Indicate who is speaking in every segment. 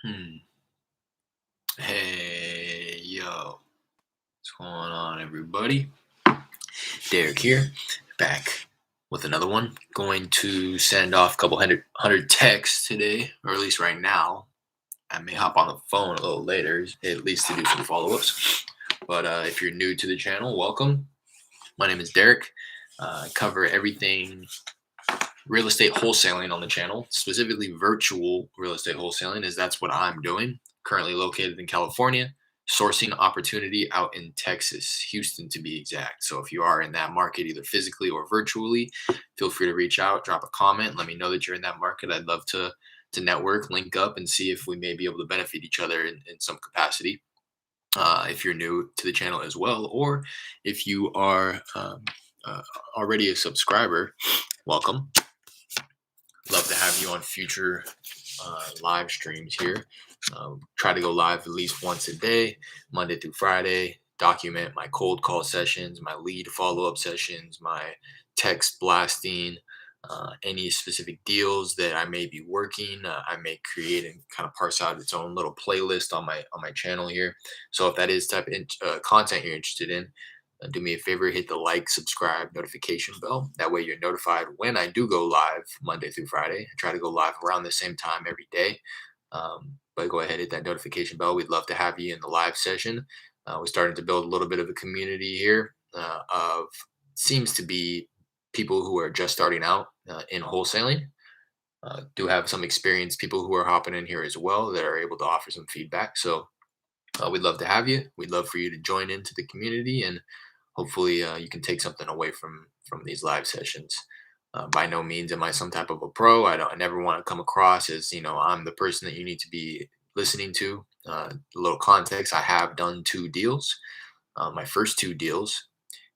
Speaker 1: Hmm. Hey, yo. What's going on, everybody? Derek here, back with another one. Going to send off a couple hundred texts today, or at least right now. I may hop on the phone a little later, at least to do some follow ups. But if you're new to the channel, welcome. My name is Derek. I cover everything real estate wholesaling on the channel, specifically virtual real estate wholesaling, as that's what I'm doing. Currently located in California, sourcing opportunity out in Texas, Houston to be exact. So if you are in that market, either physically or virtually, feel free to reach out, drop a comment, let me know that you're in that market. I'd love to network, link up, and see if we may be able to benefit each other in some capacity. If you're new to the channel as well, or if you are uh, already a subscriber, welcome. Love to have you on future live streams here. Try to go live at least once a day, Monday through Friday. Document my cold call sessions, my lead follow up sessions, my text blasting, any specific deals that I may be working. I may create and kind of parse out its own little playlist on my channel here. So if that is type of content you're interested in, do me a favor, hit the like, subscribe, notification bell. That way you're notified when I do go live Monday through Friday. I try to go live around the same time every day. But go ahead, hit that notification bell. We'd love to have you in the live session. We're starting to build a little bit of a community here of seems to be people who are just starting out in wholesaling. Do have some experienced people who are hopping in here as well that are able to offer some feedback. So we'd love to have you. We'd love for you to join into the community, and hopefully you can take something away from these live sessions. By no means am I some type of a pro. I never want to come across as I'm the person that you need to be listening to. A little context: I have done two deals, my first two deals,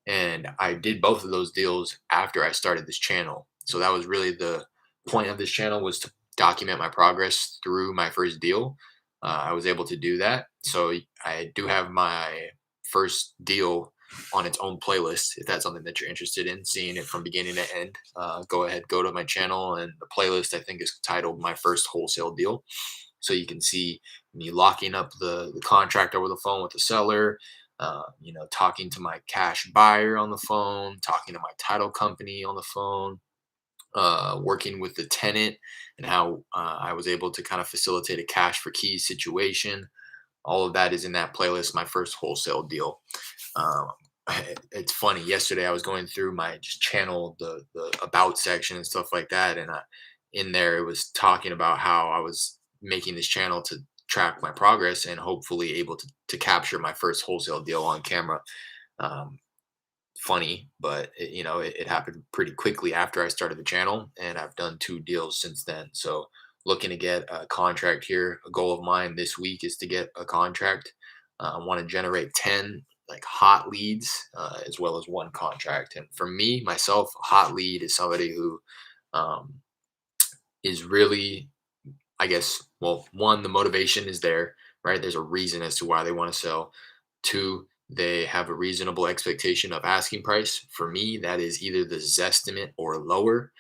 Speaker 1: and I did both of those deals after I started this channel. So that was really the point of this channel, was to document my progress through my first deal. I was able to do that. So I do have my first deal on its own playlist. If that's something that you're interested in seeing it from beginning to end, go ahead, go to my channel, and the playlist I think is titled "My First Wholesale Deal." So you can see me locking up the contract over the phone with the seller, talking to my cash buyer on the phone, talking to my title company on the phone, working with the tenant, and how I was able to kind of facilitate a cash for keys situation. All of that is in that playlist, my first wholesale deal. Um, it's funny. Yesterday, I was going through my just channel, the about section and stuff like that, and in there it was talking about how I was making this channel to track my progress and hopefully able to capture my first wholesale deal on camera. Um, Funny, but it happened pretty quickly after I started the channel, and I've done two deals since then. So looking to get a contract here. A goal of mine this week is to get a contract. I want to generate 10 like hot leads, as well as one contract. And for me myself, a hot lead is somebody who um, is really, I guess, well, one, the motivation is there, right? There's a reason as to why they want to sell. Two, they have a reasonable expectation of asking price. For me, that is either the Zestimate or lower.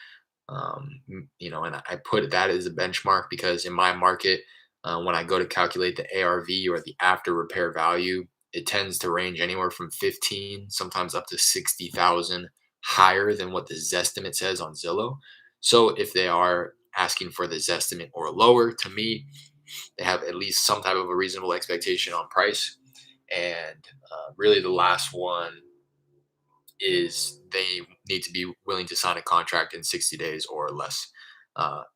Speaker 1: And I put that as a benchmark because in my market, when I go to calculate the ARV or the after repair value, it tends to range anywhere from 15, sometimes up to 60,000 higher than what the Zestimate says on Zillow. So if they are asking for the Zestimate or lower, to me, they have at least some type of a reasonable expectation on price. And really, the last one is they need to be willing to sign a contract in 60 days or less.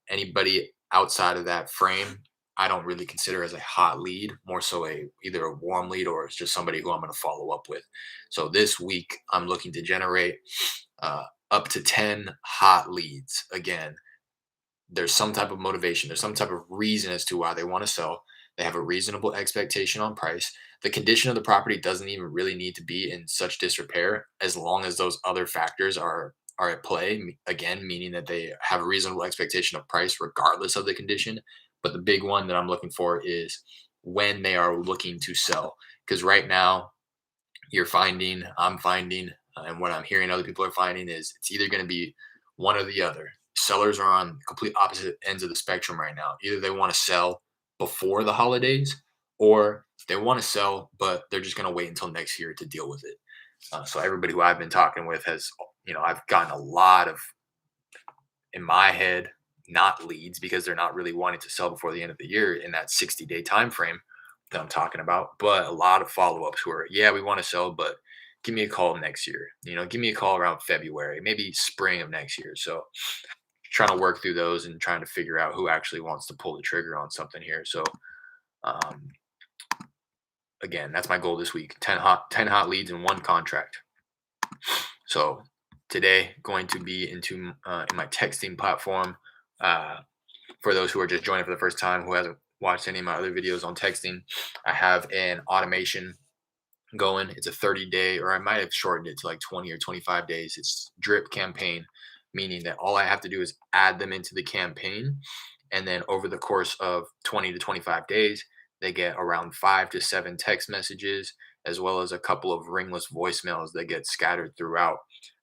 Speaker 1: Anybody outside of that frame, I don't really consider as a hot lead, more so either a warm lead or it's just somebody who I'm going to follow up with. So this week, I'm looking to generate up to 10 hot leads. Again, there's some type of motivation, there's some type of reason as to why they want to sell. They have a reasonable expectation on price. The condition of the property doesn't even really need to be in such disrepair as long as those other factors are at play. Again, meaning that they have a reasonable expectation of price regardless of the condition. But the big one that I'm looking for is when they are looking to sell. Because right now, I'm finding, and what I'm hearing other people are finding is it's either going to be one or the other. Sellers are on complete opposite ends of the spectrum right now. Either they want to sell before the holidays, or they want to sell, but they're just going to wait until next year to deal with it. So everybody who I've been talking with has, I've gotten a lot of, in my head, not leads because they're not really wanting to sell before the end of the year in that 60-day time frame that I'm talking about. But a lot of follow-ups who are, yeah, we want to sell, but give me a call next year. Give me a call around February, maybe spring of next year. So trying to work through those and trying to figure out who actually wants to pull the trigger on something here. So um, again, that's my goal this week: 10 hot leads and one contract. So today, going to be in my texting platform. Uh, for those who are just joining for the first time, who hasn't watched any of my other videos on texting, I have an automation going. It's a 30-day, or I might have shortened it to like 20 or 25 days. It's drip campaign, meaning that all I have to do is add them into the campaign. And then over the course of 20 to 25 days, they get around 5 to 7 text messages, as well as a couple of ringless voicemails that get scattered throughout.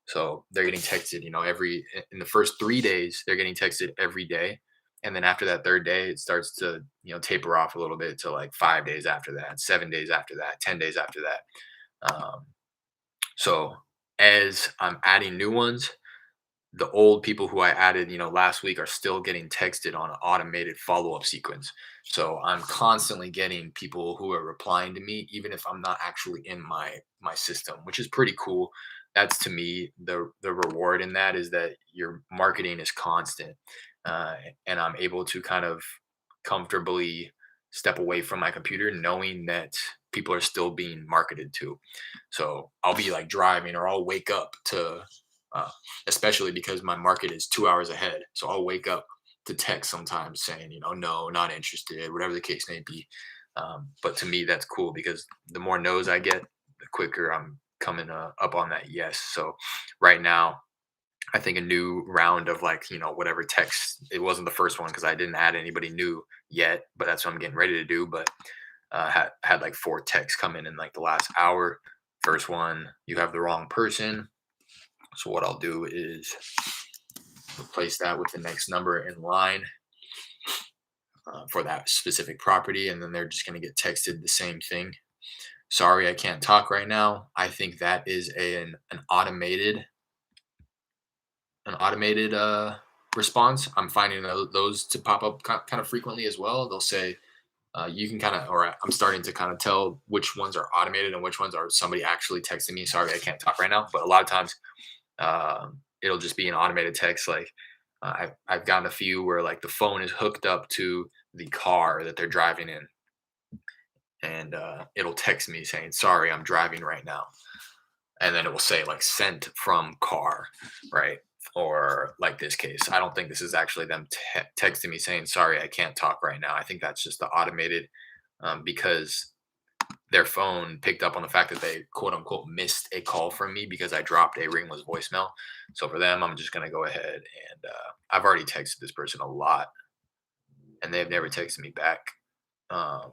Speaker 1: So they're getting texted, in the first 3 days, they're getting texted every day. And then after that third day, it starts to, taper off a little bit to like 5 days after that, 7 days after that, 10 days after that. So as I'm adding new ones, the old people who I added, last week are still getting texted on an automated follow-up sequence. So I'm constantly getting people who are replying to me, even if I'm not actually in my system, which is pretty cool. That's, to me, the reward in that is that your marketing is constant, uh, and I'm able to kind of comfortably step away from my computer, knowing that people are still being marketed to. So I'll be like driving, or I'll wake up to uh, especially because my market is 2 hours ahead. So I'll wake up to text sometimes saying, no, not interested, whatever the case may be. But to me, that's cool because the more no's I get, the quicker I'm coming up on that yes. So right now, I think a new round of like, whatever text, it wasn't the first one because I didn't add anybody new yet, but that's what I'm getting ready to do. But had like 4 texts come in like the last hour. First one, you have the wrong person. So what I'll do is replace that with the next number in line for that specific property, and then they're just going to get texted the same thing. Sorry, I can't talk right now. I think that is an automated response. I'm finding those to pop up kind of frequently as well. They'll say you can kind of, or I'm starting to kind of tell which ones are automated and which ones are somebody actually texting me. Sorry, I can't talk right now. But a lot of times it'll just be an automated text. Like I've gotten a few where like the phone is hooked up to the car that they're driving in, and it'll text me saying, "Sorry, I'm driving right now," and then it will say like "sent from car," right? Or like this case, I don't think this is actually them texting me saying, "Sorry, I can't talk right now." I think that's just the automated, because their phone picked up on the fact that they quote unquote missed a call from me because I dropped a ringless voicemail. So for them, I'm just going to go ahead and I've already texted this person a lot and they've never texted me back. Um,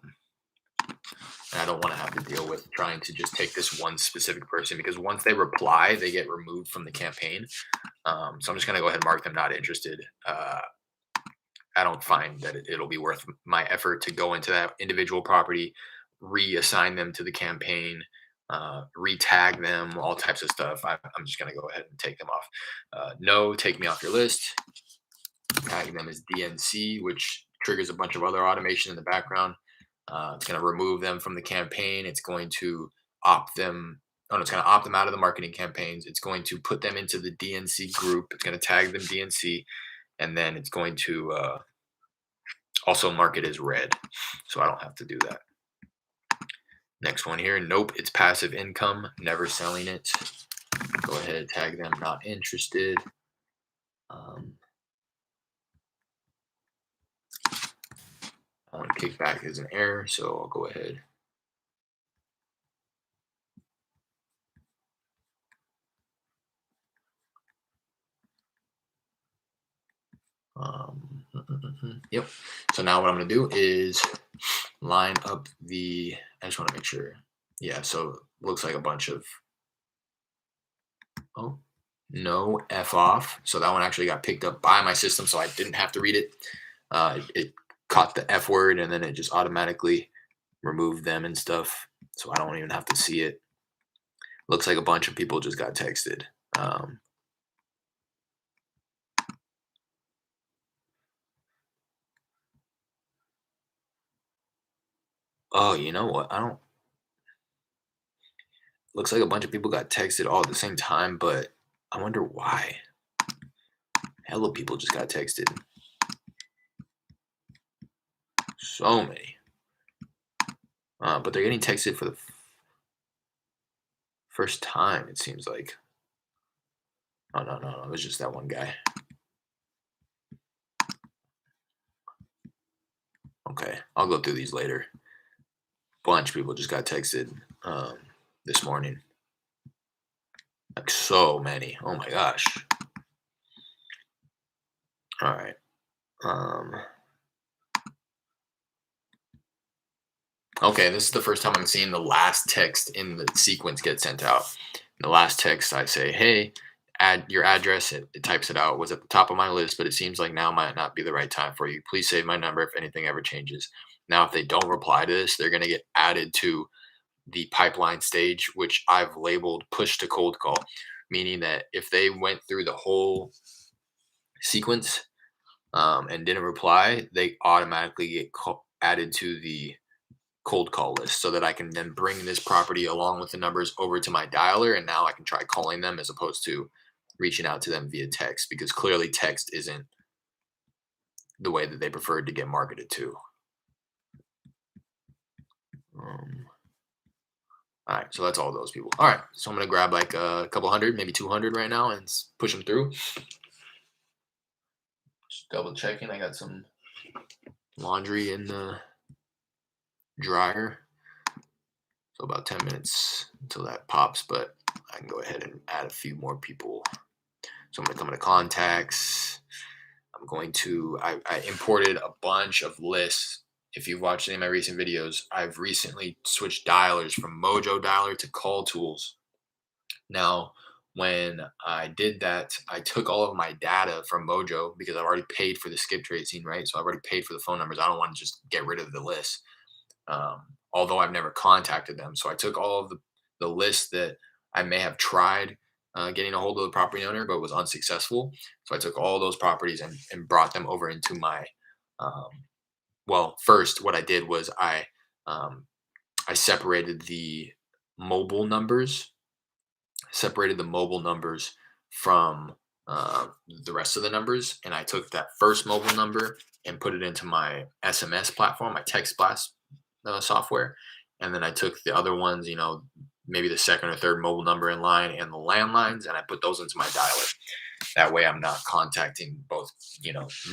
Speaker 1: and I don't want to have to deal with trying to just take this one specific person because once they reply, they get removed from the campaign. So I'm just going to go ahead and mark them not interested. I don't find that it'll be worth my effort to go into that individual property, reassign them to the campaign, retag them, all types of stuff. I'm just going to go ahead and take them off. No, take me off your list. Tag them as DNC, which triggers a bunch of other automation in the background. It's going to remove them from the campaign. It's going to opt them. Oh, no, it's going to opt them out of the marketing campaigns. It's going to put them into the DNC group. It's going to tag them DNC. And then it's going to also mark it as red. So I don't have to do that. Next one here. Nope, it's passive income. Never selling it. Go ahead, tag them not interested. Kickback is an error, so I'll go ahead. Yep. So now what I'm going to do is line up I just want to make sure. Yeah, so looks like a bunch of, no F off. So that one actually got picked up by my system, so I didn't have to read it. It caught the F word and then it just automatically removed them and stuff. So I don't even have to see it. Looks like a bunch of people just got texted. Oh, you know what? I don't. Looks like a bunch of people got texted all at the same time, but I wonder why. Hella people just got texted. So many. But they're getting texted for the first time, it seems like. Oh, no. It was just that one guy. Okay, I'll go through these later. Bunch of people just got texted this morning. Like so many. Oh my gosh. All right. Okay, this is the first time I'm seeing the last text in the sequence get sent out. In the last text, I say, hey, add your address. It types it out. Was at the top of my list, but it seems like now might not be the right time for you. Please save my number if anything ever changes. Now, if they don't reply to this, they're going to get added to the pipeline stage, which I've labeled push to cold call, meaning that if they went through the whole sequence and didn't reply, they automatically get added to the cold call list so that I can then bring this property along with the numbers over to my dialer. And now I can try calling them as opposed to reaching out to them via text, because clearly text isn't the way that they preferred to get marketed to. All right, so that's all those people. All right, so I'm gonna grab like a couple hundred, maybe 200 right now, and push them through. Just double checking. I got some laundry in the dryer, so about 10 minutes until that pops, but I can go ahead and add a few more people. So I'm gonna come into contacts. I'm going to, I imported a bunch of lists. If you've watched any of my recent videos, I've recently switched dialers from Mojo Dialer to Call Tools. Now, when I did that, I took all of my data from Mojo because I've already paid for the skip tracing, right? So I've already paid for the phone numbers. I don't want to just get rid of the list, although I've never contacted them. So I took all of the lists that I may have tried getting a hold of the property owner, but was unsuccessful. So I took all those properties and brought them over into my, well, first what I did was I separated the mobile numbers, from the rest of the numbers. And I took that first mobile number and put it into my SMS platform, my text blast software. And then I took the other ones, maybe the second or third mobile number in line and the landlines, and I put those into my dialer. That way I'm not contacting both,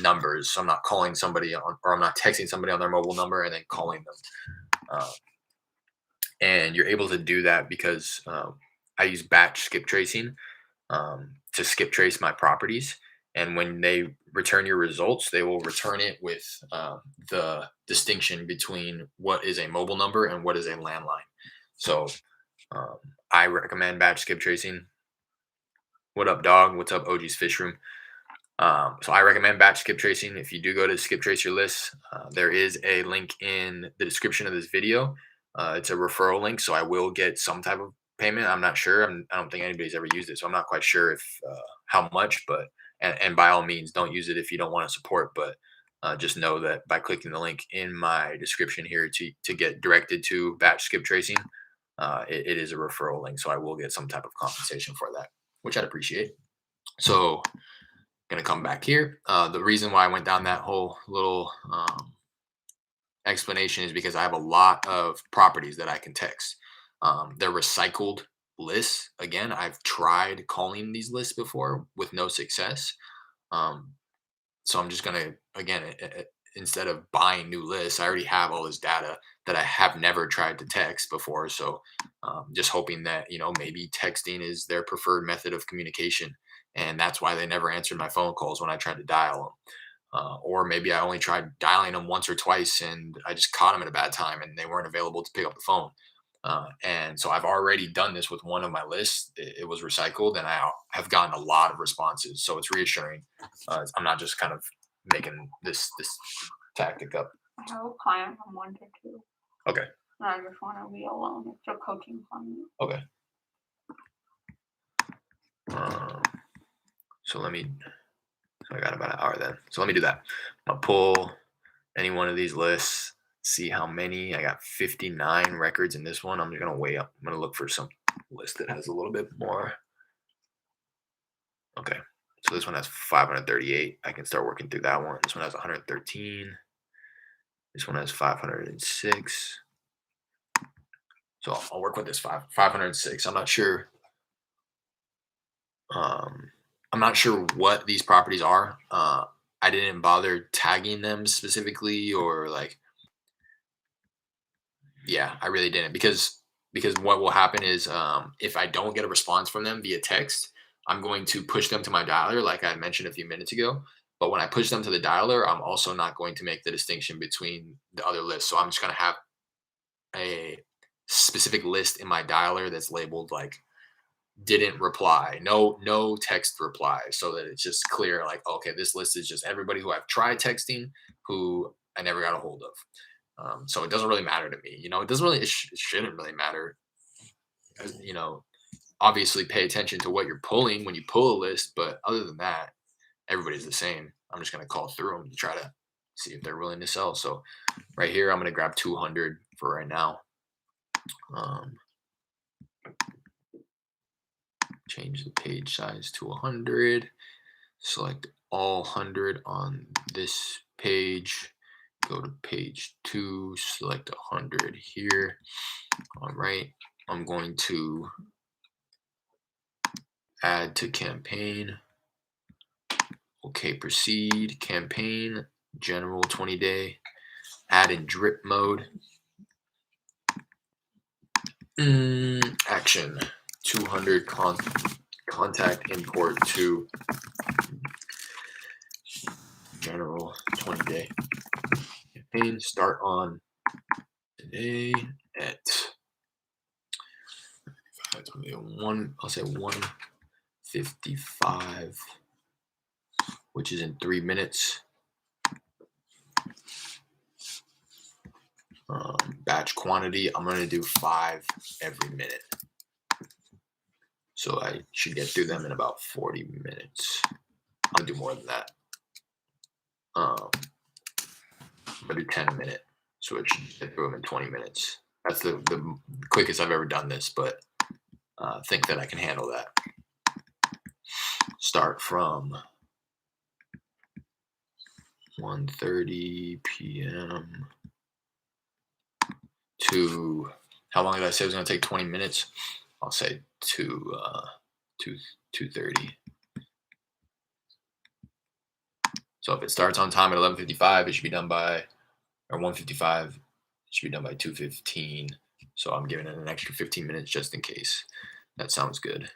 Speaker 1: numbers. So I'm not calling somebody or I'm not texting somebody on their mobile number and then calling them. And you're able to do that because I use batch skip tracing to skip trace my properties. And when they return your results, they will return it with the distinction between what is a mobile number and what is a landline. So I recommend batch skip tracing. What up, dog? What's up, OG's Fish Room? So I recommend batch skip tracing. If you do go to skip trace your list, there is a link in the description of this video. It's a referral link, so I will get some type of payment. I'm not sure. I don't think anybody's ever used it, so I'm not quite sure if how much. But and by all means, don't use it if you don't want to support. But just know that by clicking the link in my description here to get directed to batch skip tracing, it is a referral link, so I will get some type of compensation for that, which I'd appreciate. So gonna come back here. The reason why I went down that whole little explanation is because I have a lot of properties that I can text. They're recycled lists. Again, I've tried calling these lists before with no success. So I'm just gonna, again, instead of buying new lists, I already have all this data that I have never tried to text before. So just hoping that maybe texting is their preferred method of communication, and that's why they never answered my phone calls when I tried to dial them. Or maybe I only tried dialing them once or twice and I just caught them at a bad time and they weren't available to pick up the phone. And so I've already done this with one of my lists. It was recycled and I have gotten a lot of responses. So it's reassuring. I'm not just kind of making this tactic up?
Speaker 2: I have a client from 1 to 2.
Speaker 1: Okay.
Speaker 2: And I just want to be alone. It's a coaching client.
Speaker 1: Okay. So I got about an hour then. So let me do that. I'll pull any one of these lists, see how many. I got 59 records in this one. I'm just going to weigh up. I'm going to look for some list that has a little bit more. Okay. So this one has 538. I can start working through that one. This one has 113. This one has 506. So I'll work with this 506. I'm not sure. I'm not sure what these properties are. I didn't bother tagging them specifically, or like, yeah, I really didn't, because what will happen is, if I don't get a response from them via text, I'm going to push them to my dialer, like I mentioned a few minutes ago. But when I push them to the dialer, I'm also not going to make the distinction between the other lists. So I'm just going to have a specific list in my dialer that's labeled like didn't reply, no text reply, so that it's just clear, like, okay, this list is just everybody who I've tried texting, who I never got a hold of. So it doesn't really matter to me, it doesn't really, it shouldn't really matter. Obviously pay attention to what you're pulling when you pull a list, but other than that, everybody's the same. I'm just going to call through them to try to see if they're willing to sell. So right here, I'm going to grab 200 for right now. Change the page size to 100, select all 100 on this page, go to page 2, select 100 here. All right, I'm going to add to campaign. Okay, proceed, campaign, general 20-day, add in drip mode. Action, 200 contact import to general 20-day campaign. Start on today at I'll say 1:55, which is in 3 minutes. Batch quantity, I'm going to do 5 every minute. So I should get through them in about 40 minutes. I'll do more than that. I'm going to do 10 a minute. So it should get through them in 20 minutes. That's the quickest I've ever done this, but think that I can handle that. Start from 1:30 p.m. to, how long did I say it was going to take? 20 minutes. I'll say 2:30. So if it starts on time at 11:55, it should be done by, or 1:55, it should be done by 2:15. So I'm giving it an extra 15 minutes just in case. That sounds good.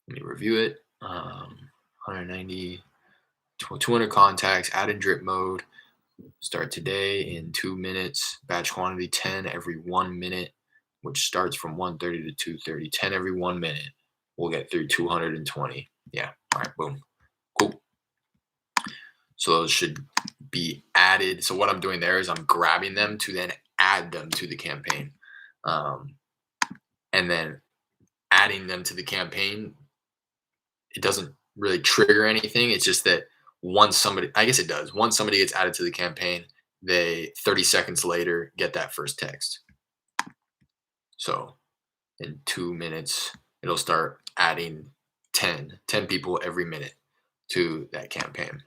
Speaker 1: Let me review it. 190, 200 contacts, add in drip mode. Start today in 2 minutes. Batch quantity 10 every 1 minute, which starts from 1:30 to 2:30. 10 every 1 minute. We'll get through 220. Yeah. All right. Boom. Cool. So those should be added. So what I'm doing there is I'm grabbing them to then add them to the campaign. And then adding them to the campaign, it doesn't really trigger anything. It's just that once somebody, I guess it does, once somebody gets added to the campaign, they 30 seconds later get that first text. So in 2 minutes, it'll start adding 10 people every minute to that campaign.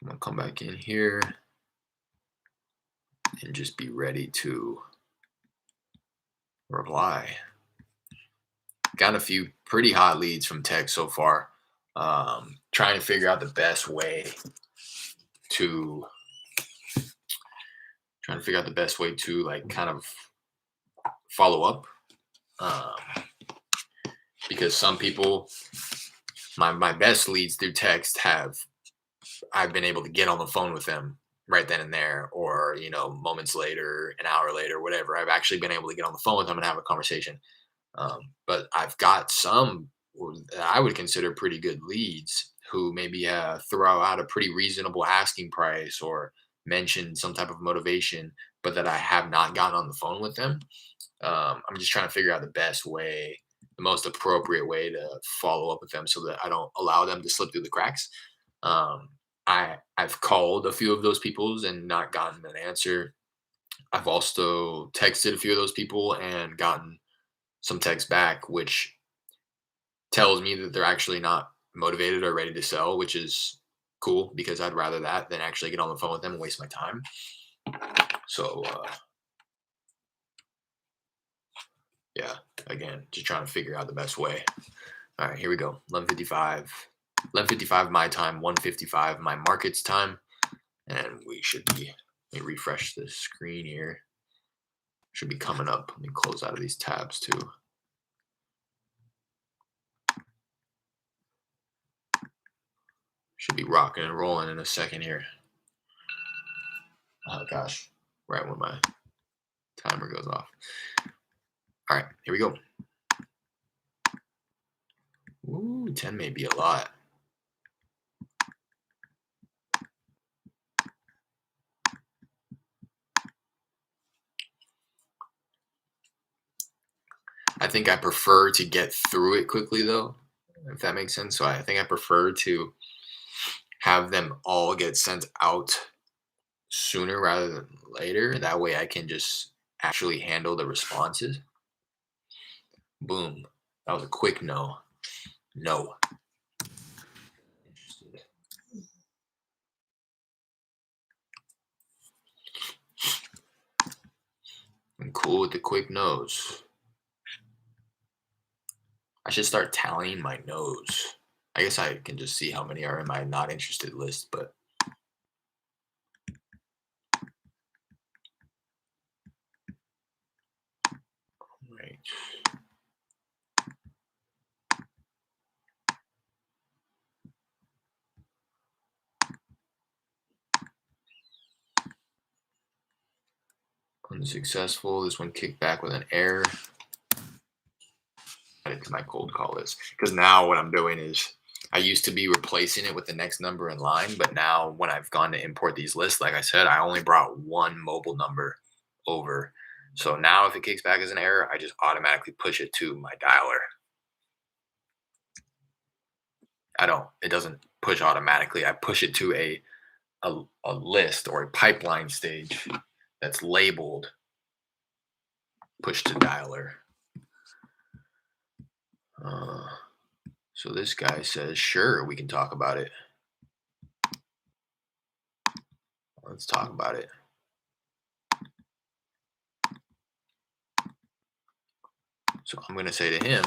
Speaker 1: I'm gonna come back in here and just be ready to reply. Got a few pretty hot leads from text so far. Trying to figure out the best way to like kind of follow up. Because some people, my best leads through text I've been able to get on the phone with them right then and there, or, moments later, an hour later, whatever. I've actually been able to get on the phone with them and have a conversation. But I've got some that I would consider pretty good leads who maybe throw out a pretty reasonable asking price or mention some type of motivation, but that I have not gotten on the phone with them. I'm just trying to figure out the best way, the most appropriate way to follow up with them so that I don't allow them to slip through the cracks. Um, I've called a few of those peoples and not gotten an answer. I've also texted a few of those people and gotten some text back, which tells me that they're actually not motivated or ready to sell, which is cool because I'd rather that than actually get on the phone with them and waste my time. So, yeah, again, just trying to figure out the best way. All right, here we go. 11:55. 11:55 my time, 1:55 my market's time, and we should be. Let me refresh the screen here. Should be coming up. Let me close out of these tabs too. Should be rocking and rolling in a second here. Oh gosh, right when my timer goes off. All right, here we go. Ooh, 10 may be a lot. I think I prefer to get through it quickly though, if that makes sense. So I think I prefer to have them all get sent out sooner rather than later. That way I can just actually handle the responses. Boom. That was a quick no. No. Interested. I'm cool with the quick no's. I should start tallying my no's. I guess I can just see how many are in my not interested list, but right. Unsuccessful. This one kicked back with an error. Added to my cold call list. Because now what I'm doing is I used to be replacing it with the next number in line, but now when I've gone to import these lists, like I said, I only brought one mobile number over. So now if it kicks back as an error, I just automatically push it to my dialer. It doesn't push automatically. I push it to a list or a pipeline stage that's labeled push to dialer. So this guy says, sure, we can talk about it. Let's talk about it. So I'm going to say to him,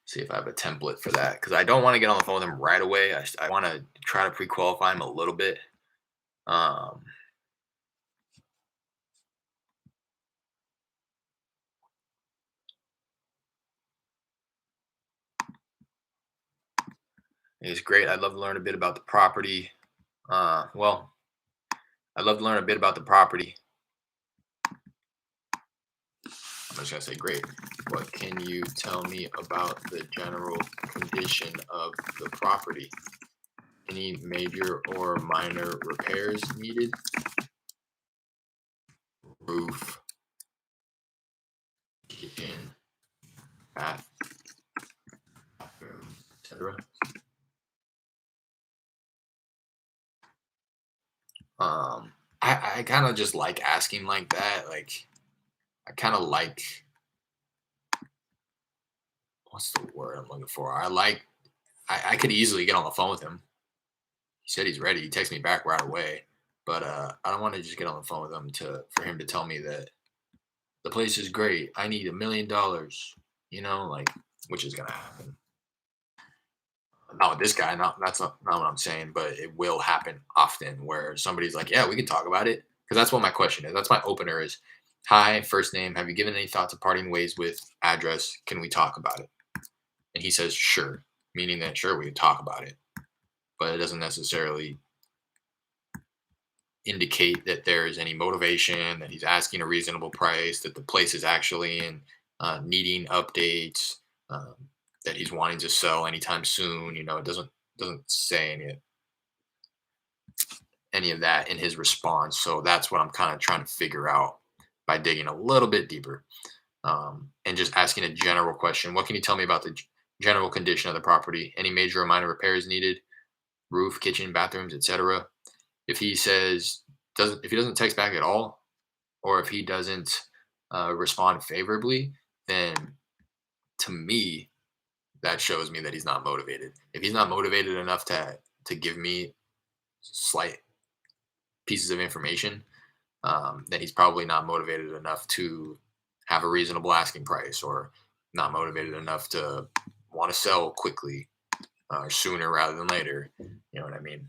Speaker 1: see if I have a template for that, because I don't want to get on the phone with him right away. I want to try to pre-qualify him a little bit. It's great. I'd love to learn a bit about the property. Well, I'd love to learn a bit about the property. I'm just gonna say, great. What can you tell me about the general condition of the property? Any major or minor repairs needed? Roof, kitchen, bath, bathroom, etc. I kind of just like asking like that. Like, I kind of like, what's the word I'm looking for? I could easily get on the phone with him. He said he's ready. He texted me back right away. But I don't want to just get on the phone with him for him to tell me that the place is great. I need $1 million, like, which is gonna happen. Not with this guy. That's not what I'm saying, but it will happen often where somebody's like, "Yeah, we can talk about it." Because that's what my question is. That's my opener is, "Hi, first name. Have you given any thought to parting ways with address? Can we talk about it?" And he says, "Sure," meaning that sure we can talk about it, but it doesn't necessarily indicate that there is any motivation, that he's asking a reasonable price, that the place is actually in needing updates, um, that he's wanting to sell anytime soon. It doesn't say any of that in his response. So that's what I'm kind of trying to figure out by digging a little bit deeper, and just asking a general question. What can you tell me about the general condition of the property? Any major or minor repairs needed? Roof, kitchen, bathrooms, etc. If he says doesn't if he doesn't text back at all, or if he doesn't respond favorably, then to me that shows me that he's not motivated. If he's not motivated enough to give me slight pieces of information, then he's probably not motivated enough to have a reasonable asking price, or not motivated enough to want to sell quickly, sooner rather than later. You know what I mean?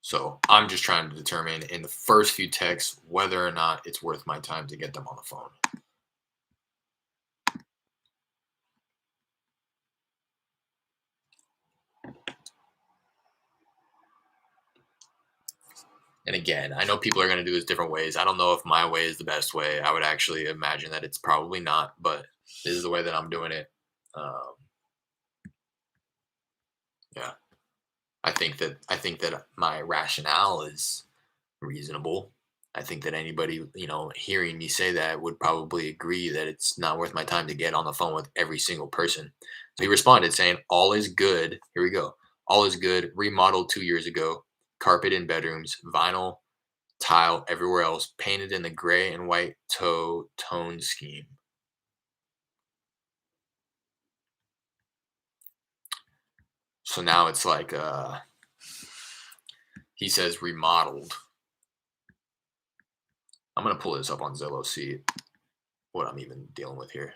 Speaker 1: So I'm just trying to determine in the first few texts whether or not it's worth my time to get them on the phone. And again, I know people are going to do this different ways. I don't know if my way is the best way. I would actually imagine that it's probably not, but this is the way that I'm doing it. Um, yeah, I think that my rationale is reasonable. I think that anybody, hearing me say that would probably agree that it's not worth my time to get on the phone with every single person. So he responded saying, "All is good." Here we go. "All is good. Remodeled 2 years ago. Carpet in bedrooms. Vinyl tile everywhere else. Painted in the gray and white tone scheme." So now it's like he says remodeled. I'm gonna pull this up on Zillow, see what I'm even dealing with here.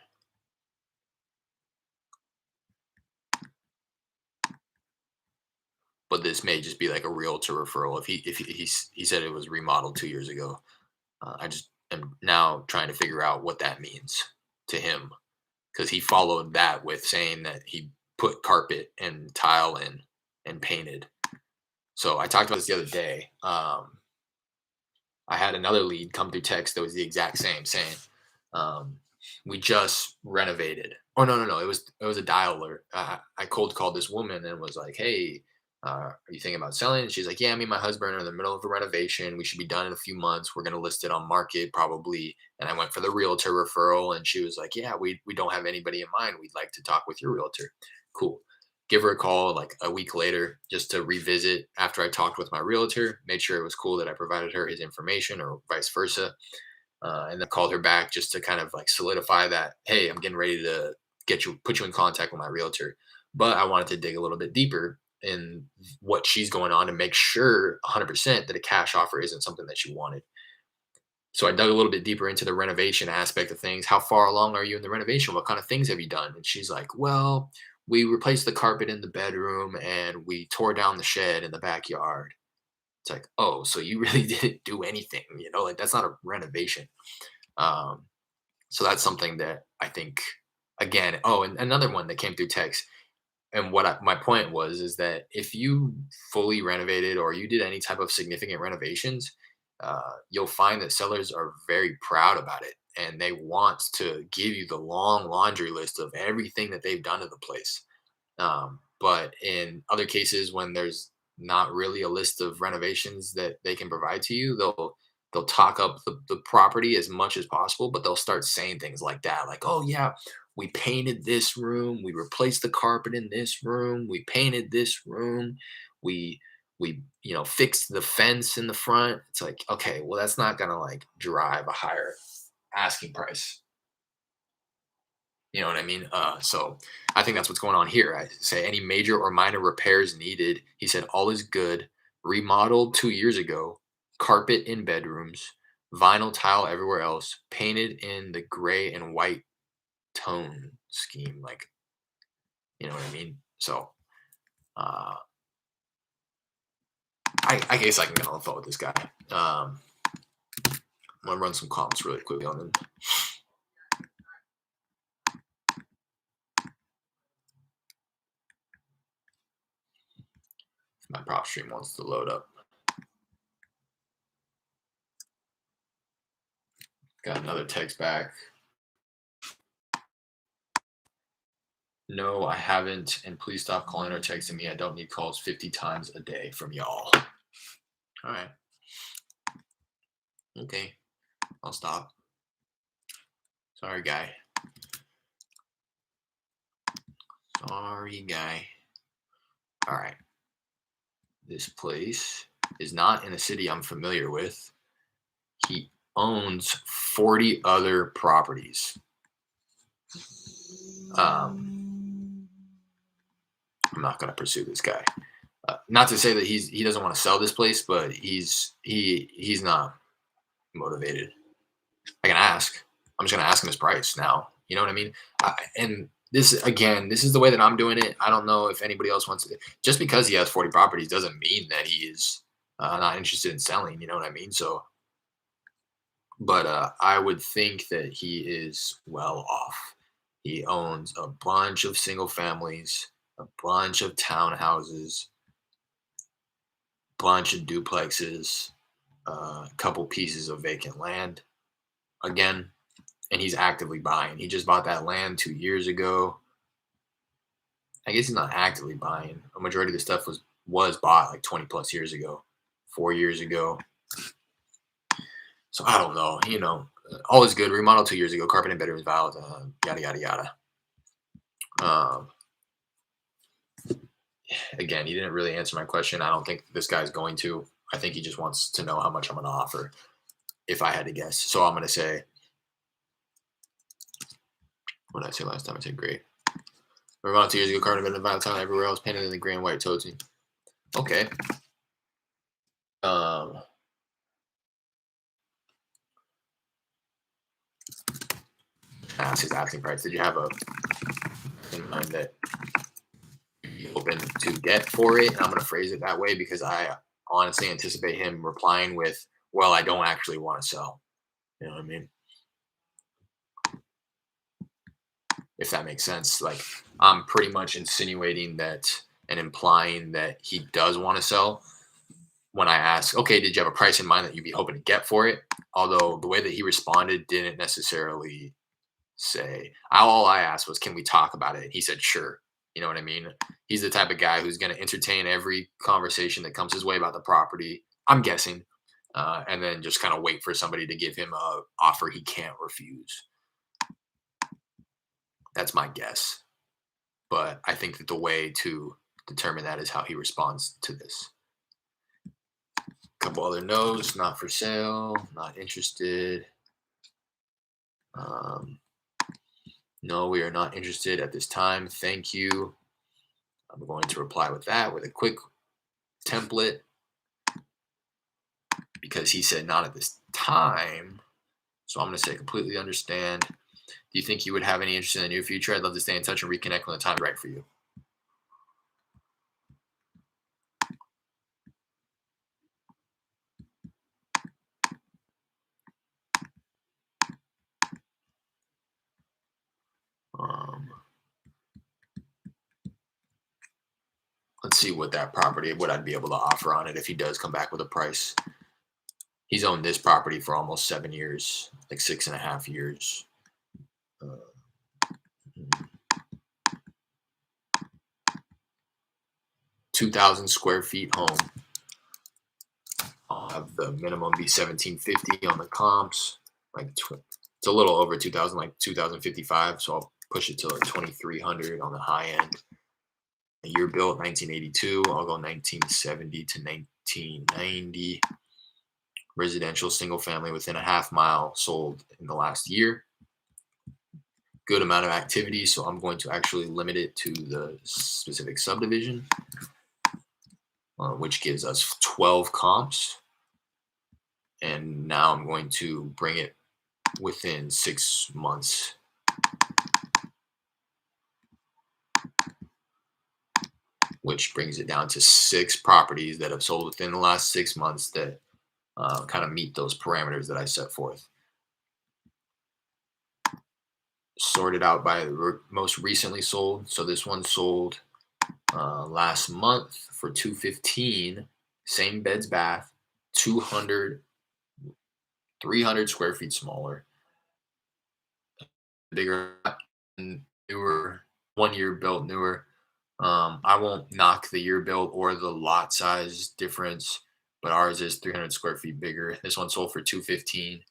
Speaker 1: But this may just be like a realtor referral. If he said it was remodeled 2 years ago, I just am now trying to figure out what that means to him, because he followed that with saying that he put carpet and tile in and painted. So I talked about this the other day. I had another lead come through text that was the exact same, saying, um, "We just renovated." Oh, no, no, no! It was a dial alert. I cold called this woman and was like, "Hey, are you thinking about selling?" And she's like, "Yeah, me and my husband are in the middle of a renovation. We should be done in a few months. We're gonna list it on market probably." And I went for the realtor referral, and she was like, "Yeah, we don't have anybody in mind. We'd like to talk with your realtor." Cool. Give her a call like a week later just to revisit after I talked with my realtor, made sure it was cool that I provided her his information or vice versa. And then called her back just to kind of like solidify that, hey, I'm getting ready to put you in contact with my realtor. But I wanted to dig a little bit deeper in what she's going on and make sure 100% that a cash offer isn't something that she wanted. So I dug a little bit deeper into the renovation aspect of things. How far along are you in the renovation? What kind of things have you done? And she's like, "Well, we replaced the carpet in the bedroom and we tore down the shed in the backyard." It's like, "Oh, so you really didn't do anything, like that's not a renovation." Um, so that's something that I think, again, oh, and another one that came through text. And my point was is that if you fully renovated or you did any type of significant renovations, you'll find that sellers are very proud about it and they want to give you the long laundry list of everything that they've done to the place. But in other cases, when there's not really a list of renovations that they can provide to you, they'll talk up the property as much as possible, but they'll start saying things like that, like, "Oh yeah, we painted this room, we replaced the carpet in this room, we painted this room, we fixed the fence in the front." It's like, okay, well, that's not gonna like drive a higher asking price. You know what I mean? So I think that's what's going on here. I say, "Any major or minor repairs needed?" He said, "All is good. Remodeled 2 years ago. Carpet in bedrooms. Vinyl tile everywhere else. Painted in the gray and white tone scheme." Like, you know what I mean? So uh, I guess I can get on the phone with this guy. I'm gonna run some comments really quickly on him. My prop stream wants to load up. Got another text back. No, I haven't. And please stop calling or texting me. I don't need calls 50 times a day from y'all. All right. Okay. I'll stop. Sorry, guy. Sorry, guy. All right. This place is not in a city I'm familiar with. He owns 40 other properties. I'm not going to pursue this guy. Not to say that he doesn't want to sell this place, but he's not motivated. I can ask. I'm just going to ask him his price now. You know what I mean? And this is the way that I'm doing it. I don't know if anybody else wants it. Just because he has 40 properties doesn't mean that he is not interested in selling. You know what I mean? So, but I would think that he is well off. He owns a bunch of single families, a bunch of townhouses, bunch of duplexes, a couple pieces of vacant land. Again, and he's actively buying. He just bought that land 2 years ago. I guess he's not actively buying. A majority of the stuff was bought like 20 plus years ago, 4 years ago. So I don't know. All is good. Remodel 2 years ago. Carpet and bedrooms valid. Yada yada yada. Again, he didn't really answer my question. I don't think this guy's going to. I think he just wants to know how much I'm going to offer, if I had to guess. So I'm going to say, what did I say last time? I said great. Around 2 years ago, carpet and bedrooms valid. Town everywhere else painted in the gray and white toting. Okay. Ask his asking price. Did you have a in mind that you're open to get for it? And I'm going to phrase it that way because I honestly anticipate him replying with, well, I don't actually want to sell. You know what I mean? If that makes sense. Like, I'm pretty much insinuating that and implying that he does want to sell when I ask, okay, did you have a price in mind that you'd be hoping to get for it? Although the way that he responded didn't necessarily say, all I asked was, can we talk about it? He said, sure. You know what I mean? He's the type of guy who's going to entertain every conversation that comes his way about the property, I'm guessing, and then just kind of wait for somebody to give him a offer he can't refuse. That's my guess. But I think that the way to determine that is how he responds to this. A couple other no's: not for sale, not interested. No, we are not interested at this time. Thank you. I'm going to reply with that with a quick template because he said not at this time. So I'm going to say completely understand. Do you think you would have any interest in the near future? I'd love to stay in touch and reconnect when the time's right for you. Let's see what I'd be able to offer on it if he does come back with a price. He's owned this property for almost 7 years, like 6.5 years. 2,000 square feet home. I'll have the minimum be 1,750 on the comps. It's a little over 2,000, like 2,055. So I'll push it to like 2,300 on the high end. A year built, 1982. I'll go 1970 to 1990. Residential single family within a half mile sold in the last year. Good amount of activity, so I'm going to actually limit it to the specific subdivision, which gives us 12 comps. And now I'm going to bring it within 6 months. Which brings it down to 6 properties that have sold within the last 6 months that kind of meet those parameters that I set forth. Sorted out by the most recently sold. So this one sold last month for 215, same beds bath, 200, 300 square feet smaller, bigger, newer, 1 year built, newer. I won't knock the year built or the lot size difference, but ours is 300 square feet bigger. This one sold for 215.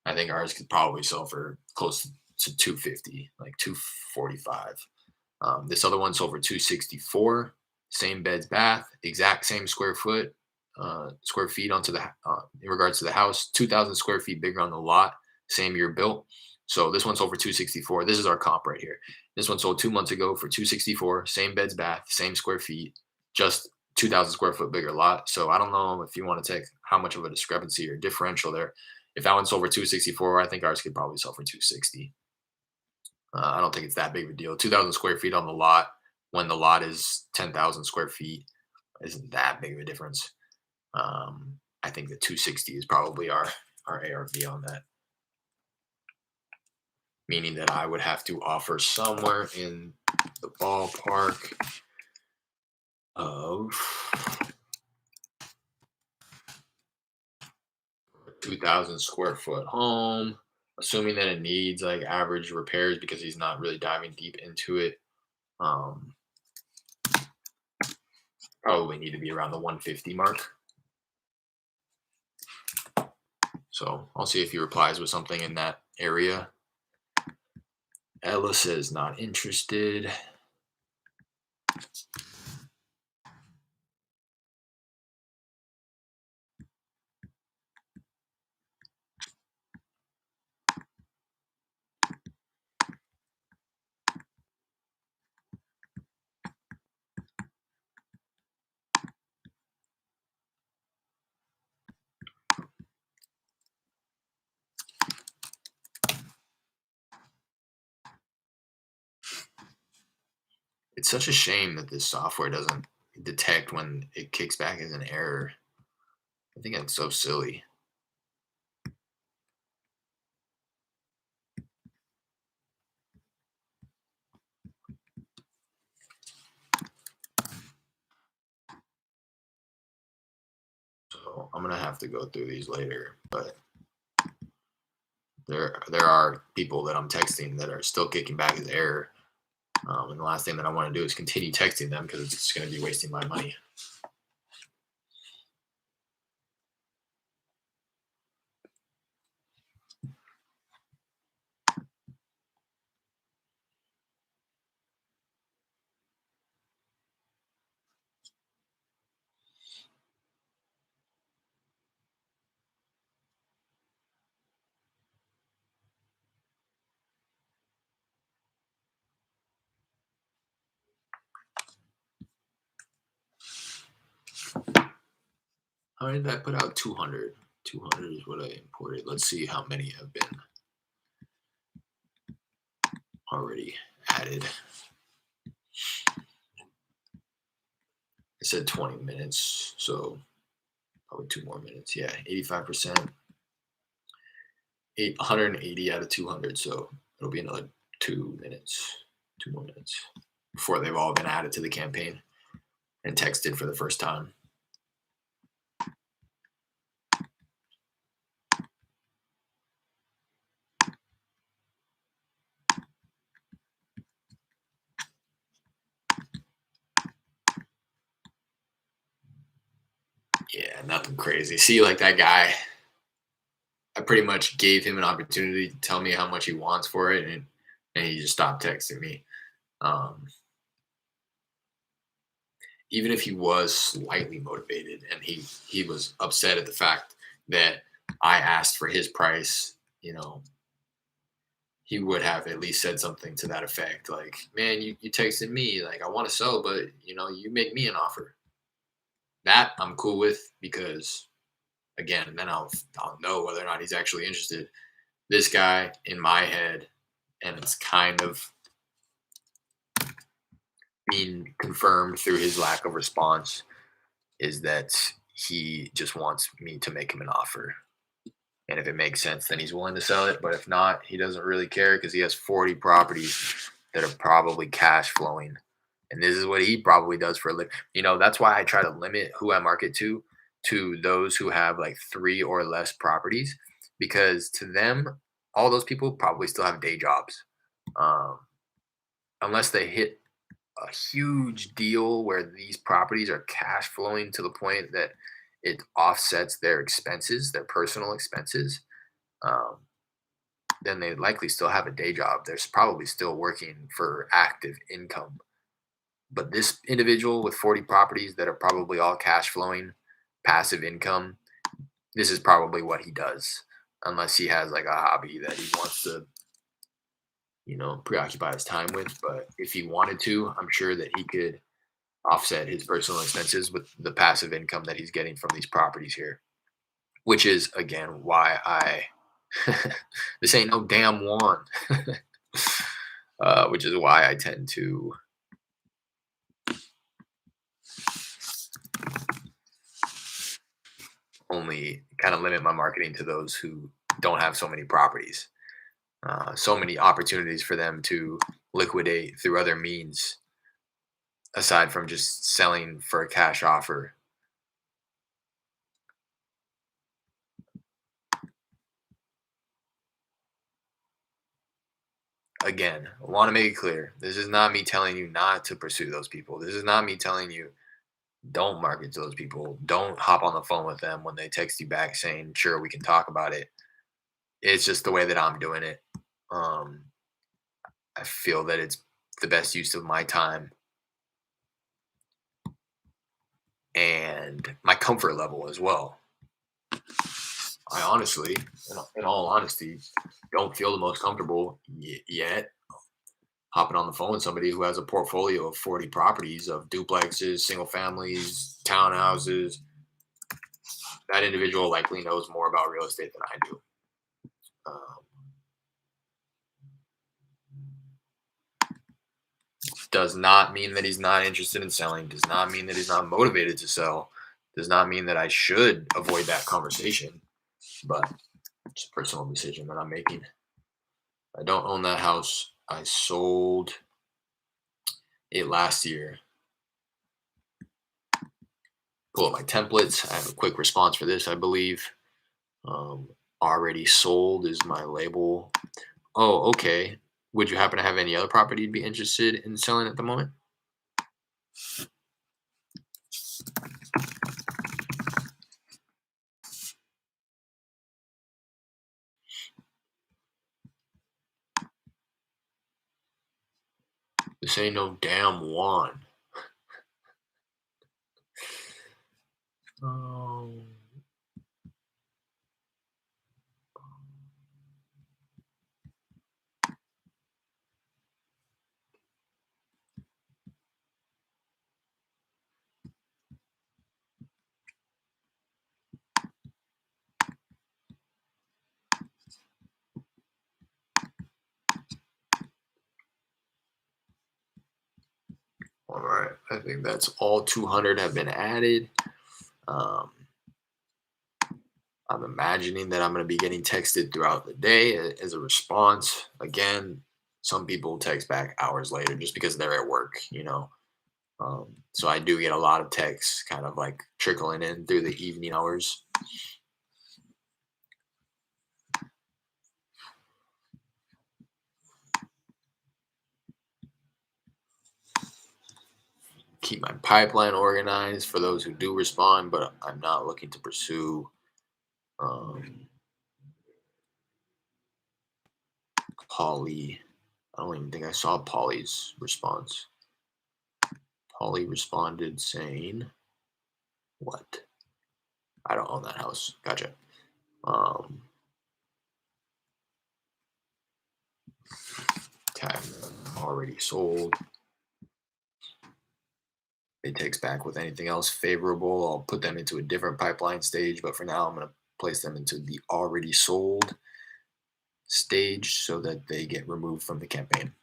Speaker 1: I think ours could probably sell for close to 250, like 245. This other one sold for 264. Same beds, bath, exact same square feet onto the in regards to the house. 2,000 square feet bigger on the lot. Same year built. So this one sold for 264. This is our comp right here. This one sold 2 months ago for 264. Same beds, bath, same square feet, just 2,000 square foot bigger lot. So I don't know if you want to take how much of a discrepancy or differential there. If that one sold for 264, I think ours could probably sell for 260. I don't think it's that big of a deal. 2,000 square feet on the lot when the lot is 10,000 square feet isn't that big of a difference. I think the 260 is probably our ARV on that, meaning that I would have to offer somewhere in the ballpark of 2,000 square foot home, assuming that it needs like average repairs because he's not really diving deep into it. Um, Probably need to be around the 150 mark. So I'll see if he replies with something in that area. Ella says not interested. It's such a shame that this software doesn't detect when it kicks back as an error. I think it's so silly. So I'm gonna have to go through these later, but there are people that I'm texting that are still kicking back as error. And the last thing that I want to do is continue texting them because it's just going to be wasting my money. How many did I put out? 200. 200 is what I imported. Let's see how many have been already added. I said 20 minutes, so probably 2 more minutes. Yeah, 85%. 180 out of 200, so it'll be another 2 minutes, 2 more minutes before they've all been added to the campaign and texted for the first time. Yeah, nothing crazy. See, like that guy, I pretty much gave him an opportunity to tell me how much he wants for it, and he just stopped texting me. Um, Even if he was slightly motivated and he was upset at the fact that I asked for his price, he would have at least said something to that effect, like, "Man, you texted me, like I want to sell, but you make me an offer." That I'm cool with because again, then I'll know whether or not he's actually interested. This guy in my head, and it's kind of being confirmed through his lack of response, is that he just wants me to make him an offer. And if it makes sense, then he's willing to sell it. But if not, he doesn't really care because he has 40 properties that are probably cash flowing And this is what he probably does for a living. That's why I try to limit who I market to those who have like three or less properties, because to them, all those people probably still have day jobs. Um, Unless they hit a huge deal where these properties are cash flowing to the point that it offsets their expenses, their personal expenses, um, then they likely still have a day job. They're probably still working for active income. But this individual with 40 properties that are probably all cash flowing, passive income, this is probably what he does. Unless he has like a hobby that he wants to, preoccupy his time with. But if he wanted to, I'm sure that he could offset his personal expenses with the passive income that he's getting from these properties here, which is again why I this ain't no damn one, which is why I tend to only kind of limit my marketing to those who don't have so many properties, so many opportunities for them to liquidate through other means aside from just selling for a cash offer. Again, I want to make it clear. This is not me telling you not to pursue those people. This is not me telling you don't market to those people. Don't hop on the phone with them when they text you back saying, sure, we can talk about it. It's just the way that I'm doing it. Um, I feel that it's the best use of my time and my comfort level as well. I honestly, in all honesty, don't feel the most comfortable yet hopping on the phone with somebody who has a portfolio of 40 properties of duplexes, single families, townhouses. That individual likely knows more about real estate than I do. Um, does not mean that he's not interested in selling, does not mean that he's not motivated to sell, does not mean that I should avoid that conversation, but it's a personal decision that I'm making. I don't own that house. I sold it last year. Pull up my templates. I have a quick response for this, I believe. Um, Already sold is my label. Oh, okay. Would you happen to have any other property you'd be interested in selling at the moment? This ain't no damn one. Um, all right. I think that's all 200 have been added. Um, I'm imagining that I'm going to be getting texted throughout the day as a response. Again, some people text back hours later just because they're at work. So I do get a lot of texts kind of like trickling in through the evening hours. Keep my pipeline organized for those who do respond, but I'm not looking to pursue Polly. I don't even think I saw Polly's response. Polly responded saying, what? I don't own that house. Gotcha. Um, Tag already sold. It takes back with anything else favorable. I'll put them into a different pipeline stage, but for now, I'm going to place them into the already sold stage so that they get removed from the campaign.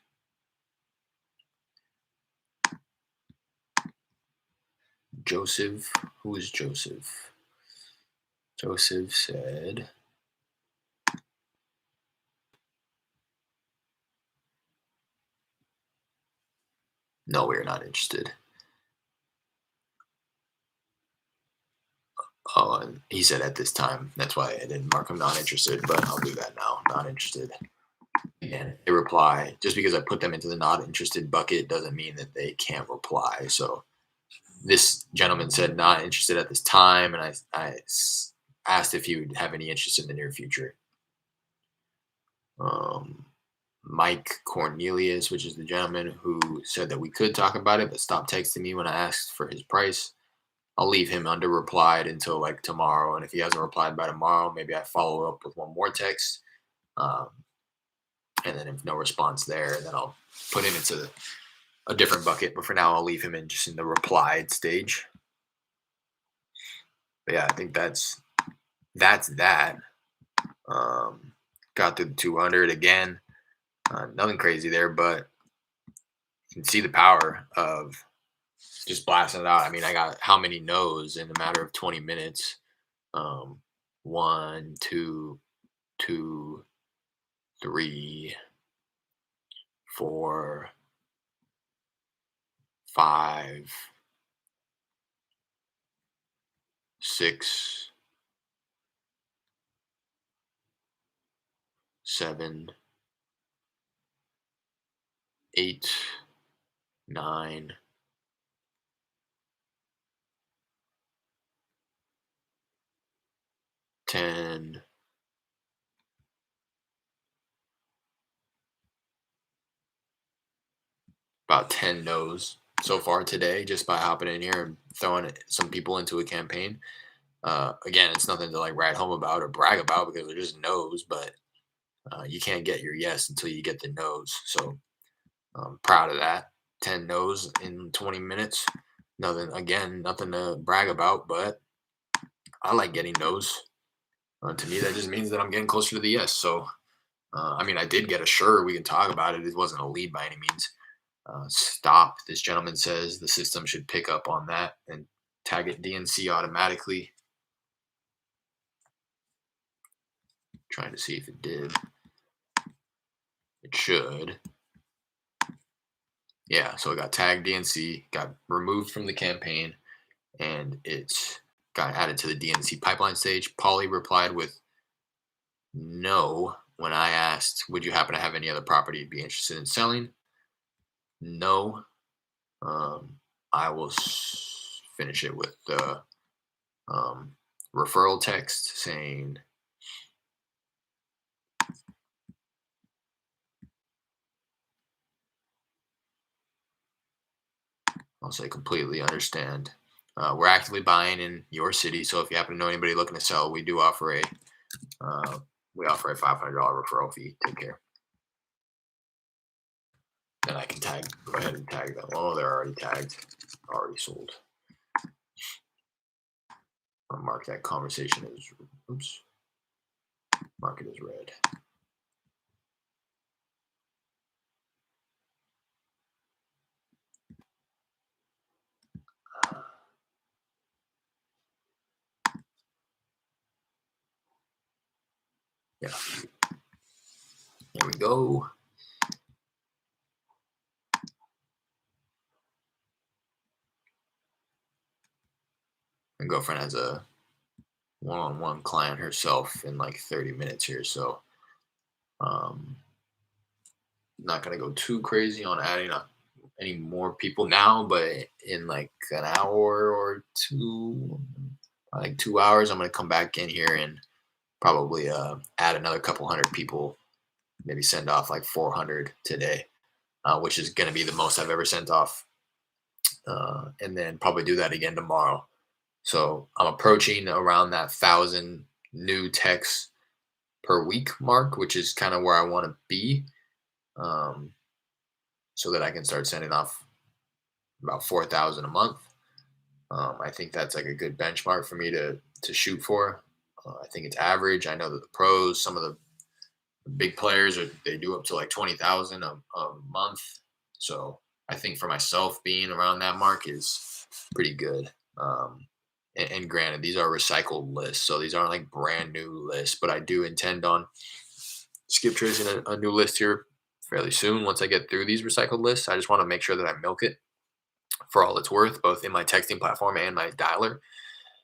Speaker 1: Joseph, who is Joseph? Joseph said, No, we are not interested. Oh, and he said at this time. That's why I didn't mark him not interested, but I'll do that now. Not interested. Again, they reply. Just because I put them into the not interested bucket doesn't mean that they can't reply. So this gentleman said not interested at this time, and asked if he would have any interest in the near future. Um, Mike Cornelius, which is the gentleman who said that we could talk about it, but stopped texting me when I asked for his price. I'll leave him under replied until like tomorrow, and if he hasn't replied by tomorrow, maybe I follow up with one more text. Um, and then if no response there, then I'll put him into a different bucket. But for now, I'll leave him in just in the replied stage. But yeah, I think that's that. Um, got through the 200 again. Nothing crazy there, but you can see the power of just blasting it out. I mean, I got how many no's in a matter of 20 minutes? Um, one, two, two, three, four, five, six, seven, eight, nine, 10, about 10 no's so far today just by hopping in here and throwing some people into a campaign. Again, it's nothing to like write home about or brag about because they're just no's, but you can't get your yes until you get the no's. So I'm proud of that. 10 no's in 20 minutes. Nothing to brag about, but I like getting no's. To me, that just means that I'm getting closer to the yes. So, I mean, I did get a sure, we can talk about it. It wasn't a lead by any means. Stop. This gentleman says the system should pick up on that and tag it DNC automatically. Trying to see if it did. It should. Yeah, so it got tagged DNC, got removed from the campaign, and it's got added to the DNC pipeline stage. Polly replied with no when I asked, would you happen to have any other property you'd be interested in selling? No. I will finish it with the referral text saying, I'll say completely understand. We're actively buying in your city, so if you happen to know anybody looking to sell, we do offer a $500 referral fee. Take care. Then I can go ahead and tag them. Oh, they're already tagged, already sold. I'll mark that conversation as, oops, mark it as red. Yeah. There we go. My girlfriend has a one-on-one client herself in like 30 minutes here, so not gonna go too crazy on adding up any more people now, but in like an hour or two, like 2 hours, I'm gonna come back in here and probably add another couple hundred people, maybe send off like 400 today, which is gonna be the most I've ever sent off, and then probably do that again tomorrow. So I'm approaching around that 1,000 new texts per week mark, which is kind of where I want to be, um, so that I can start sending off about 4,000 a month. I think that's like a good benchmark for me to shoot for. I think it's average. I know that the pros, some of the big players, they do up to like 20,000 a month. So I think for myself, being around that mark is pretty good. And granted, these are recycled lists, so these aren't like brand new lists. But I do intend on skip tracing a new list here fairly soon once I get through these recycled lists. I just want to make sure that I milk it for all it's worth, both in my texting platform and my dialer.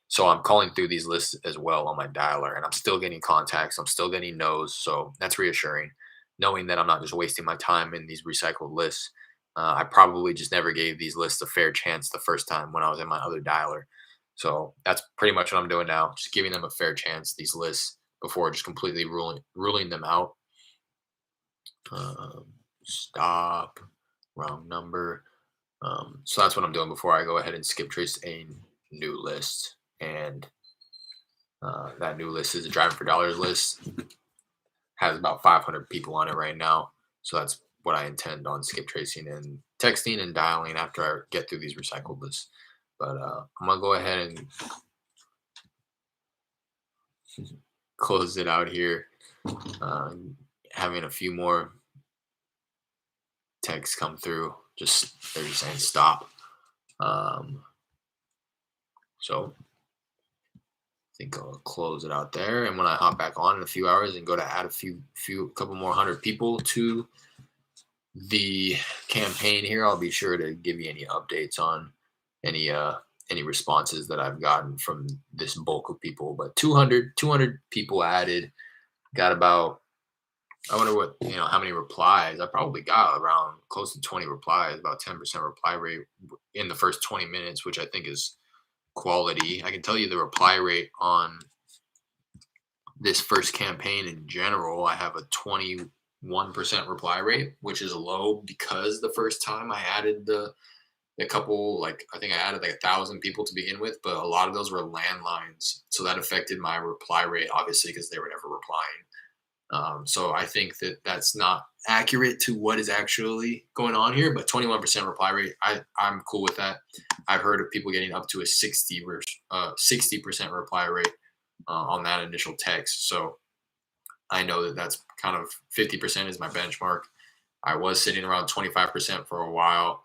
Speaker 1: So I'm calling through these lists as well on my dialer, and I'm still getting contacts. I'm still getting no's. So that's reassuring, knowing that I'm not just wasting my time in these recycled lists. I probably just never gave these lists a fair chance the first time when I was in my other dialer. So that's pretty much what I'm doing now, just giving them a fair chance, these lists, before just completely ruling them out. Um, Stop, wrong number. So that's what I'm doing before I go ahead and skip trace a new list. And that new list is a driving for dollars list. Has about 500 people on it right now. So that's what I intend on skip tracing and texting and dialing after I get through these recycled lists. But I'm gonna go ahead and close it out here. Uh, Having a few more texts come through. They're just saying stop. Um, so I think I'll close it out there. And when I hop back on in a few hours and go to add a couple more hundred people to the campaign here, I'll be sure to give you any updates on any any responses that I've gotten from this bulk of people. But 200 people added. Got about, I wonder what, how many replies. I probably got around close to 20 replies, about 10% reply rate in the first 20 minutes, which I think is quality. I can tell you the reply rate on this first campaign in general. I have a 21% reply rate, which is low because the first time I added a couple, like I think I added like 1,000 people to begin with, but a lot of those were landlines. So that affected my reply rate, obviously, because they were never replying. So I think that that's not accurate to what is actually going on here, but 21% reply rate, I'm cool with that. I've heard of people getting up to a 60% reply rate on that initial text. So I know that that's kind of 50% is my benchmark. I was sitting around 25% for a while,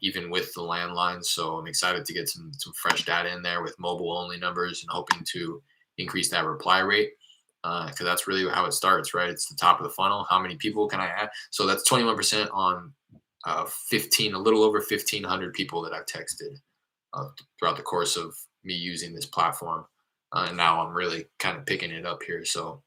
Speaker 1: even with the landlines. So I'm excited to get some fresh data in there with mobile only numbers and hoping to increase that reply rate, because that's really how it starts, right? It's the top of the funnel. How many people can I add? So that's 21% on 15, a little over 1,500 people that I've texted throughout the course of me using this platform. And now I'm really kind of picking it up here. So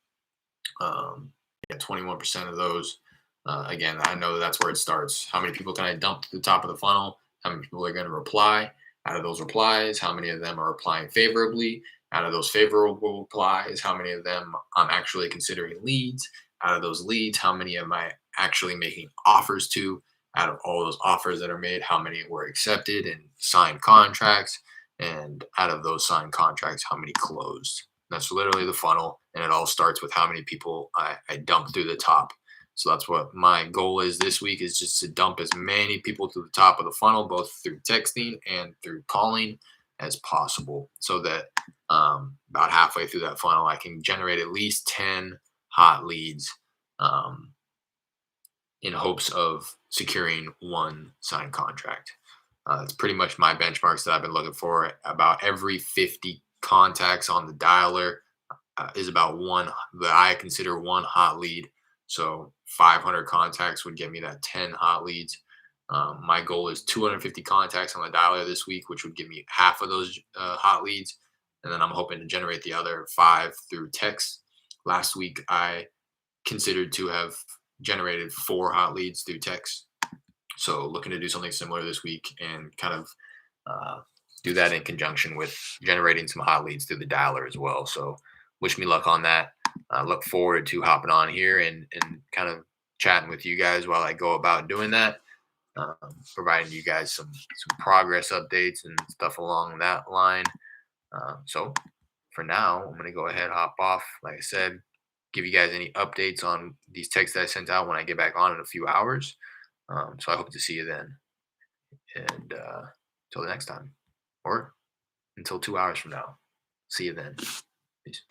Speaker 1: yeah, 21% of those. Again, I know that's where it starts. How many people can I dump to the top of the funnel? How many people are going to reply? Out of those replies, how many of them are replying favorably? Out of those favorable replies, how many of them I'm actually considering leads? Out of those leads, how many am I actually making offers to? Out of all those offers that are made, how many were accepted and signed contracts? And out of those signed contracts, how many closed? That's literally the funnel, and it all starts with how many people I dump through the top. So that's what my goal is this week, is just to dump as many people to the top of the funnel, both through texting and through calling as possible, so that about halfway through that funnel, I can generate at least 10 hot leads, um, in hopes of securing one signed contract. It's pretty much my benchmarks that I've been looking for. About every 50 contacts on the dialer is about one that I consider one hot lead. So 500 contacts would get me that 10 hot leads. My goal is 250 contacts on the dialer this week, which would give me half of those hot leads. And then I'm hoping to generate the other 5 through text. Last week, I considered to have generated 4 hot leads through text. So looking to do something similar this week and kind of uh, do that in conjunction with generating some hot leads through the dialer as well. So wish me luck on that. I look forward to hopping on here and kind of chatting with you guys while I go about doing that, providing you guys some progress updates and stuff along that line. So for now, I'm going to go ahead, hop off. Like I said, give you guys any updates on these texts that I sent out when I get back on in a few hours. So I hope to see you then. And until the next time, or until 2 hours from now. See you then. Peace.